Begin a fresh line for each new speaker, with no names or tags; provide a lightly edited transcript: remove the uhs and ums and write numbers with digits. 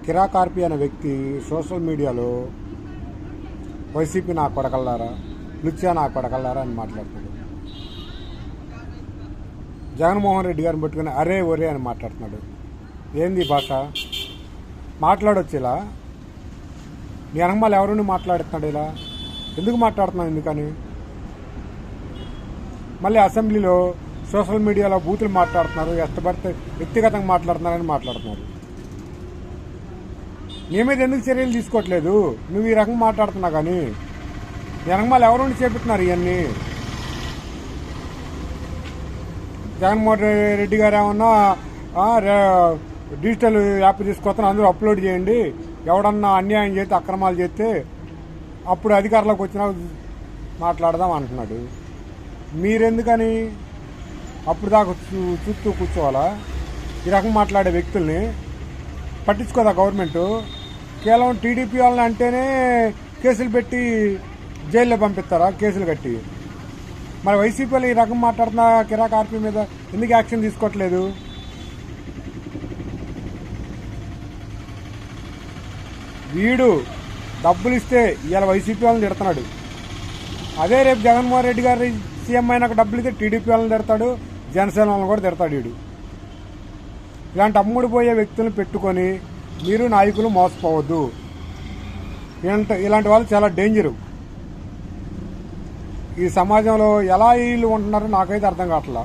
కిరాకార్పి అనే వ్యక్తి సోషల్ మీడియాలో వైసీపీ నా కొడకల్లారా, లుచ్చా నా కొడకల్లారా అని మాట్లాడుతున్నాడు. జగన్మోహన్ రెడ్డి గారిని పట్టుకుని అరే ఒరే అని మాట్లాడుతున్నాడు. ఏంది భాష? మాట్లాడొచ్చు ఇలా? నీ అనమాలు ఎవరిని మాట్లాడుతున్నాడు ఇలా? ఎందుకు మాట్లాడుతున్నావు? ఎందుకని మళ్ళీ అసెంబ్లీలో సోషల్ మీడియాలో బూతులు మాట్లాడుతున్నారు, ఎత్తపడితే వ్యక్తిగతంగా మాట్లాడుతున్నారని మాట్లాడుతున్నారు. నీ మీద ఎందుకు చర్యలు తీసుకోవట్లేదు? నువ్వు ఈ రకంగా మాట్లాడుతున్నావు కానీ నీ అనమాలు ఎవరు చేపుతున్నారు ఇవన్నీ? జగన్మోహన్ రెడ్డి గారు ఏమన్నా డిజిటల్ యాప్ తీసుకొస్తాను, అందరూ అప్లోడ్ చేయండి, ఎవడన్నా అన్యాయం చేస్తే అక్రమాలు చేస్తే అప్పుడు అధికారంలోకి వచ్చినా మాట్లాడదాం అంటున్నాడు. మీరెందుకని అప్పుడు దాకా చుట్టూ కూర్చోవాలా? ఈ రకం మాట్లాడే వ్యక్తుల్ని పట్టించుకోదా గవర్నమెంట్? కేవలం టీడీపీ వాళ్ళని అంటేనే కేసులు పెట్టి జైల్లో పంపిస్తారా కేసులు కట్టి? మరి వైసీపీలో ఈ రకం మాట్లాడుతున్న కిరాకార్పి మీద ఎందుకు యాక్షన్ తీసుకోవట్లేదు? వీడు డబ్బులు ఇస్తే ఇవాళ వైసీపీ వాళ్ళని తిడుతున్నాడు. అదే రేపు జగన్మోహన్ రెడ్డి గారు సీఎం అయినాక డబ్బులు ఇస్తే టీడీపీ వాళ్ళని తిడతాడు, జనసేన వాళ్ళని కూడా తిడతాడు వీడు. ఇలాంటి అమ్ముడు పోయే వ్యక్తులను పెట్టుకొని మీరు నాయకులు మోసపోవద్దు. ఇలాంటి వాళ్ళు చాలా డేంజరు. ఈ సమాజంలో ఎలా వీళ్ళు ఉంటున్నారో నాకైతే అర్థం కావట్లా.